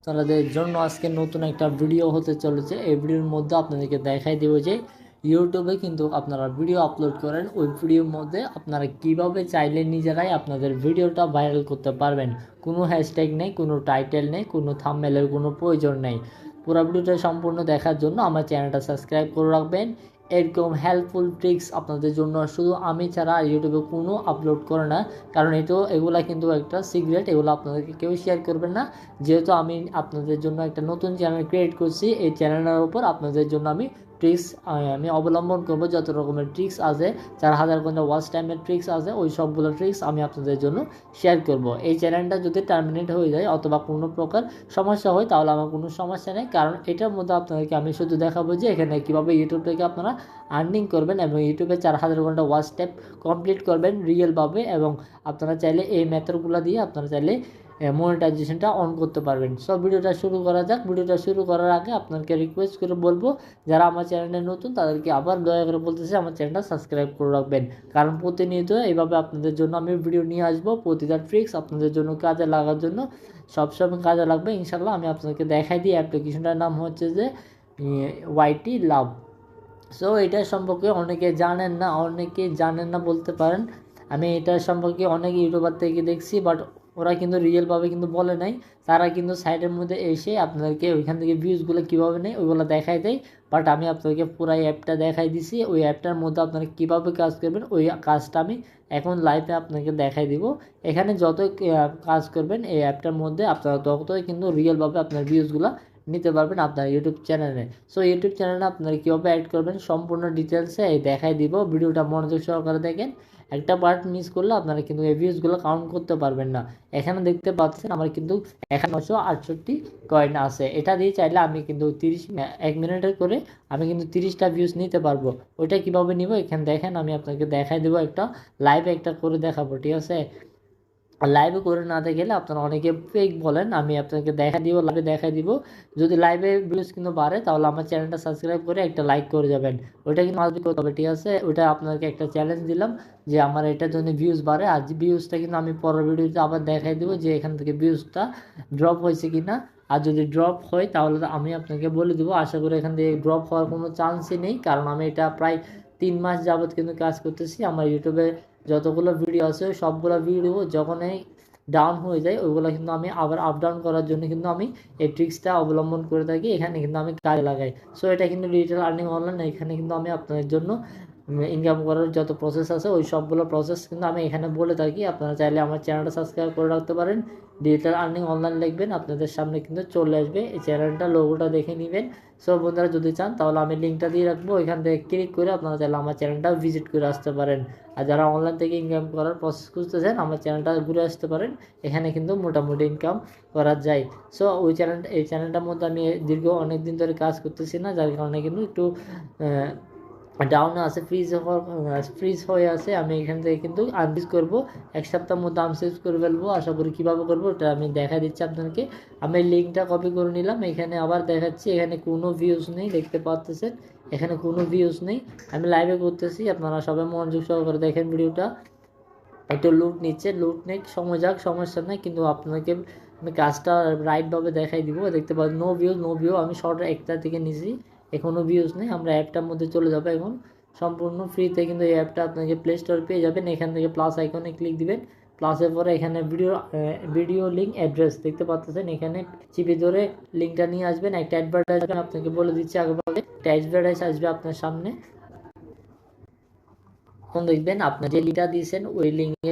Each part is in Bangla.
আপনাদের জন্য আজকে নতুন একটা ভিডিও হতে চলেছে। এই ভিডিওর মধ্যে আপনাদেরকে দেখাই দেবো যে ইউটিউবে কিন্তু আপনারা ভিডিও আপলোড করেন, ওই ভিডিওর মধ্যে আপনারা কিভাবে চাইলে নিজেরাই আপনাদের ভিডিওটা ভাইরাল করতে পারবেন। কোনো হ্যাশট্যাগ নেই, কোনো টাইটেল নেই, কোনো থাম্বনেলের কোনো প্রয়োজন নেই। পুরো ভিডিওটা সম্পূর্ণ দেখার জন্য আমার চ্যানেলটা সাবস্ক্রাইব করে রাখবেন। এরকম হেল্পফুল ট্রিক্স আপনাদের জন্য শুধু আমি ছাড়া ইউটিউবে কোনো আপলোড করে না, কারণ এগুলা কিন্তু একটা সিক্রেট, এগুলো আপনাদেরকে কেউ শেয়ার করবেন না। যেহেতু আমি আপনাদের জন্য একটা নতুন চ্যানেল ক্রিয়েট করছি, এই চ্যানেলের উপর আপনাদের জন্য আমি ট্রিক্স আমি অবলম্বন করব। যত রকমের ট্রিক্স আছে, 4000 ঘন্টা ওয়াচ টাইমের ট্রিক্স আছে, ওই সবগুলো ট্রিক্স আমি আপনাদের জন্য শেয়ার করব। এই চ্যানেলটা যদি টার্মিনেট হয়ে যায় অথবা কোনো প্রকার সমস্যা হয় তাহলে আমার কোনো সমস্যা নেই, কারণ এটার মধ্যে আপনাদেরকে আমি শুধু দেখাবো যে এখানে কীভাবে ইউটিউব থেকে আপনারা আর্নিং করবেন এবং ইউটিউবে 4000 ঘন্টা ওয়াচ টাইম কমপ্লিট করবেন রিয়েলভাবে। এবং আপনারা চাইলে এই মেথডগুলো দিয়ে আপনারা চাইলে মনিটাইজেশনটা অন করতে পারবেন। সব ভিডিওটা শুরু করা যাক। ভিডিওটা শুরু করার আগে আপনাকে রিকোয়েস্ট করে বলবো, যারা আমার চ্যানেলে নতুন তাদেরকে আবার দয়া করে বলতেছি আমার চ্যানেলটা সাবস্ক্রাইব করে রাখবেন, কারণ প্রতিনিয়ত এইভাবে আপনাদের জন্য আমি ভিডিও নিয়ে আসবো। প্রতিটা ট্রিক্স আপনাদের জন্য কাজে লাগার জন্য সবসময় কাজে লাগবে ইনশাল্লাহ। আমি আপনাদেরকে দেখাই দিই, অ্যাপ্লিকেশনটার নাম হচ্ছে যে ওয়াইটি লাভ। সো এটা সম্পর্কে অনেকে জানেন না বলতে পারেন। আমি এটা সম্পর্কে অনেক ইউটিউবার থেকে দেখছি, বাট ওরা কিন্তু রিয়েলভাবে কিন্তু বলে নাই। তারা কিন্তু সাইডের মধ্যে এসে আপনাদেরকে ওইখান থেকে ভিউজগুলো কীভাবে নেয় ওইগুলো দেখাই দেয়। বাট আমি আপনাদেরকে পুরো অ্যাপটা দেখাই দিছি। ওই অ্যাপটার মধ্যে আপনারা কীভাবে কাজ করবেন ওই কাজটা আমি এখন লাইভে আপনাকে দেখাই দিব। এখানে যতই কাজ করবেন এই অ্যাপটার মধ্যে আপনারা ততই কিন্তু রিয়েলভাবে আপনার ভিউজগুলো নিতে পারবেন আপনার ইউটিউব চ্যানেলে। সো ইউটিউব চ্যানেলে আপনারা কীভাবে অ্যাড করবেন সম্পূর্ণ ডিটেলসে দেখাই দিব। ভিডিওটা মনোযোগ সহকারে দেখেন। একটা পার্ট মিস করলে আপনারা কিন্তু এই ভিউজগুলো কাউন্ট করতে পারবেন না। এখানে দেখতে পাচ্ছেন আমার কিন্তু 1968 কয়েন আছে। এটা দিয়ে চাইলে আমি কিন্তু 1 মিনিটের করে আমি কিন্তু 30টা ভিউজ নিতে পারবো। ওইটা কীভাবে নিব এখানে দেখেন, আমি আপনাকে দেখাই দেবো। একটা লাইভে একটা করে দেখাবো, ঠিক আছে? লাইভে করে না গেলে আপনারা অনেকে ফেক বলেন, আমি আপনাকে লাইভে দেখা দিব। যদি লাইভে ভিউজ কিন্তু বাড়ে তাহলে আমার চ্যানেলটা সাবস্ক্রাইব করে একটা লাইক করে যাবেন। ওইটা কিন্তু মাস্ট করতে হবে, ঠিক আছে? ওইটা আপনাকে একটা চ্যালেঞ্জ দিলাম যে আমার এটার জন্য ভিউজ বাড়ে। আর ভিউজটা কিন্তু আমি পরের ভিডিওতে আবার দেখাই দেবো যে এখান থেকে ভিউজটা ড্রপ হয়েছে কিনা। আর যদি ড্রপ হয় তাহলে আমি আপনাকে বলে দেবো। আশা করি এখান থেকে ড্রপ হওয়ার কোনো চান্সই নেই, কারণ আমি এটা প্রায় 3 মাস যাবত কিন্তু কাজ করতেছি। আমার ইউটিউবে যতগুলো ভিডিও আছে সবগুলো ভিডিও যখনই ডাউন হয়ে যায় ওইগুলো কিন্তু আমি আবার আপ ডাউন করার জন্য কিন্তু আমি এই ট্রিক্সটা অবলম্বন করে থাকি। এখানে কিন্তু আমি কাজে লাগাই। সো এটা কিন্তু ডিজিটাল আর্নিং অনলাইন। এখানে কিন্তু আমি আপনাদের জন্য ইনকাম করার যত প্রসেস আছে ওই সবগুলো প্রসেস কিন্তু আমি এখানে বলে থাকি। আপনারা চাইলে আমার চ্যানেলটা সাবস্ক্রাইব করে রাখতে পারেন। ডিজিটাল আর্নিং অনলাইন লিখবেন, আপনাদের সামনে কিন্তু চলে আসবে। এই চ্যানেলটা লোগোটা দেখে নেবেন। সো বন্ধুরা যদি চান তাহলে আমি লিঙ্কটা দিয়ে রাখবো, এখান থেকে ক্লিক করে আপনারা চাইলে আমার চ্যানেলটা ভিজিট করে আসতে পারেন। আর যারা অনলাইন থেকে ইনকাম করার প্রসেস খুঁজতেছেন আমার চ্যানেলটা ঘুরে আসতে পারেন। এখানে কিন্তু মোটামুটি ইনকাম করা যায়। সো এই চ্যানেলটার মধ্যে আমি দীর্ঘ অনেক দিন ধরে কাজ করতেছি না, যার কারণে কিন্তু একটু ডাউনে আছে, ফ্রিজ হয়ে আছে। আমি এখান থেকে কিন্তু আনফ্রিজ করবো, 1 সপ্তাহের মধ্যে আনফ্রিজ করে ফেলবো। আশা করি কীভাবে করবো ওটা আমি দেখা দিচ্ছি আপনাদেরকে। আমি লিঙ্কটা কপি করে নিলাম, এখানে আবার দেখাচ্ছি। এখানে কোনো ভিউজ নেই, দেখতে পাচ্ছেন এখানে কোনো ভিউজ নেই। আমি লাইভে করতেছি, আপনারা সবাই মনোযোগ সহকারে দেখেন ভিডিওটা। একটু লুট নিচ্ছে, লুট নেই, সময় যাক, সমস্যা নেই, কিন্তু আপনাকে আমি কাজটা রাইটভাবে দেখাই দিব। দেখতে পাচ্ছেন নো ভিউ আমি শর্ট একটা থেকে নিয়েছি, এখনও ভিউজ নেই। আমরা অ্যাপটার মধ্যে চলে যাবো এখন। সম্পূর্ণ ফ্রিতে কিন্তু এই অ্যাপটা আপনাকে প্লে স্টোর পেয়ে যাবেন। এখান থেকে প্লাস আইকনে ক্লিক দিবেন। প্লাসের পরে এখানে ভিডিও লিঙ্ক অ্যাড্রেস দেখতে পাচ্ছেন, এখানে চিপে ধরে লিঙ্কটা নিয়ে আসবেন। একটা অ্যাডভার্টাইজ আপনাকে বলে দিচ্ছি আগেভাবে, একটা অ্যাডভার্টাইজ আসবে আপনার সামনে। দেখবেন আপনার যে লিঙ্কটা দিয়েছেন ওই লিঙ্কে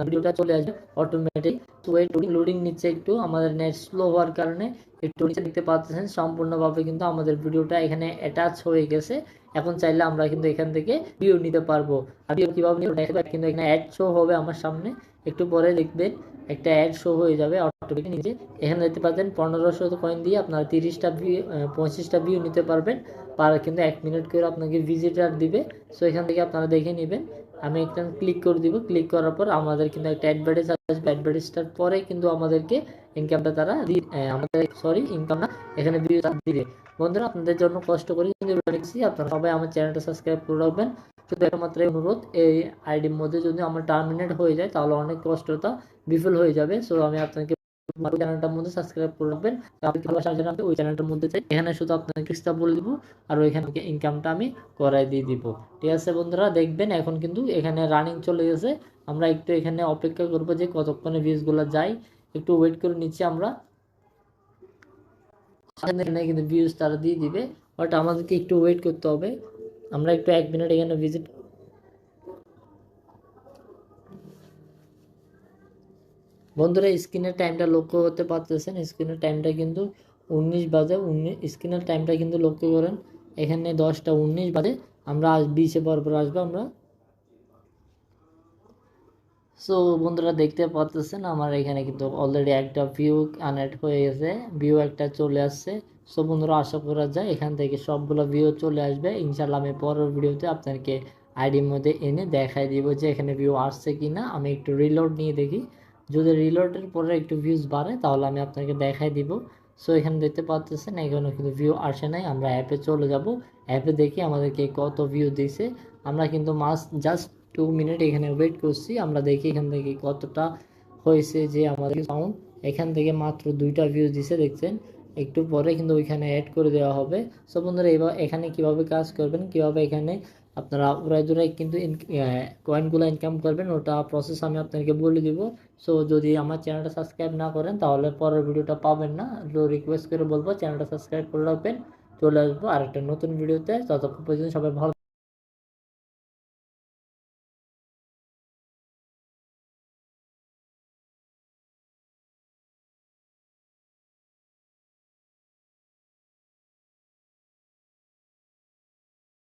ভিডিওটা চলে আসবে অটোমেটিক। তো লোডিং নিচ্ছে, একটু আমাদের নেট স্লো হওয়ার কারণে একটু নিচে দেখতে পাচ্ছেন সম্পূর্ণভাবে কিন্তু আমাদের ভিডিওটা এখানে অ্যাটাচ হয়ে গেছে। এখন চাইলে আমরা কিন্তু এখান থেকে ভিউ নিতে পারবো। আর ভিউ কীভাবে কিন্তু এখানে অ্যাড শো হবে আমার সামনে, একটু পরে দেখবেন একটা অ্যাড শো হয়ে যাবে অটোমেটিক নিচে। এখানে দেখতে পাচ্ছেন 1500 কয়েন দিয়ে আপনারা 30টা ভিউ 25টা ভিউ নিতে পারবেন। কিন্তু 1 মিনিট করে আপনাকে ভিজিটার দিবে। সো এখান থেকে আপনারা দেখে নেবেন। আমি একটা ক্লিক করে দিব, ক্লিক করার পর আমাদের কিন্তু একটা অ্যাডভার্টাইজ আসবে। অ্যাডভার্টাইজটার পরে কিন্তু আমাদেরকে ইনকামটা তারা ইনকাম না, এখানে ভিউ দিবে। বন্ধুরা আপনাদের জন্য কষ্ট করে কিন্তু রেখেছি, আপনারা সবাই আমার চ্যানেলটা সাবস্ক্রাইব করে রাখবেন। শুধু একমাত্র অনুরোধ, এই আইডির মধ্যে যদি আমার টার্মিনেট হয়ে যায় তাহলে অনেক কষ্টটা বিফল হয়ে যাবে। সো আমি আপনাকে চ্যানেলটার মধ্যে সাবস্ক্রাইব করে রাখবেন। আপনি ভালোবাসার জন্য আমি ওই চ্যানেলটার মধ্যে চাই, এখানে শুধু আপনাকে ট্রিক্সটা বলে দিব আর ওইখানে ইনকামটা আমি করাই দিয়ে দিব। ঠিক আছে বন্ধুরা, দেখবেন এখন কিন্তু এখানে রানিং চলে গেছে। আমরা একটু এখানে অপেক্ষা করবো যে কতক্ষণে ভিউজগুলো যায়, একটু ওয়েট করে নিচ্ছি আমরা। এখানে কিন্তু ভিউজ তারা দিয়ে দিবে, বাট আমাদেরকে একটু ওয়েট করতে হবে। আমরা একটু 1 মিনিট এখানে ভিজিট। বন্ধুরা স্ক্রিনের টাইমটা লক্ষ্য করতে পারতেছেন, স্ক্রিনের টাইমটা কিন্তু 19 বাজে। স্ক্রিনের টাইমটা কিন্তু লক্ষ্য করেন, এখানে 10টা 19 বাজে। আমরা 20-এ পর আসবো আমরা। সো বন্ধুরা দেখতে পাচ্ছেন আমার এখানে কিন্তু অলরেডি একটা ভিউ কানেক্ট হয়ে গেছে, ভিউ একটা চলে আসছে। সো বন্ধুরা আশা করা যায় এখান থেকে সবগুলো ভিউ চলে আসবে ইনশাল্লাহ। আমি পরের ভিডিওতে আপনাকে আইডির মধ্যে এনে দেখাই দিব যে এখানে ভিউ আসছে কি না। আমি একটু রিলোড নিয়ে দেখি, যদি রিলোডের পরে একটু ভিউজ বাড়ে তাহলে আমি আপনাকে দেখাই দিব। সো এখানে দেখতে পাচ্ছেন এখানে কিন্তু ভিউ আসে নাই। আমরা অ্যাপে চলে যাব, অ্যাপে দেখি আমাদেরকে কত ভিউ দিছে। আমরা কিন্তু জাস্ট 2 মিনিট এখানে ওয়েট করছি, আমরা দেখি এখান থেকে কতটা হয়েছে। যে আমাদের সাউন্ড এখান থেকে মাত্র 2টা ভিউজ দিছে দেখছেন, একটু পরে কিন্তু ওইখানে অ্যাড করে দেওয়া হবে। সো বন্ধুরা এবার এখানে কিভাবে কাজ করবেন, কিভাবে এখানে আপনারা উড়াই দুরাই কিন্তু কয়েনগুলো ইনকাম করবেন, ওটা প্রসেস আমি আপনাকে বলে দিব। সো যদি আমার চ্যানেলটা সাবস্ক্রাইব না করেন তাহলে পরের ভিডিওটা পাবেন না। তো রিকোয়েস্ট করে বলবো চ্যানেলটা সাবস্ক্রাইব করে রাখবেন। চলে আসবো আরেকটা নতুন ভিডিওতে, ততক্ষণ পর্যন্ত সবাই ভালো।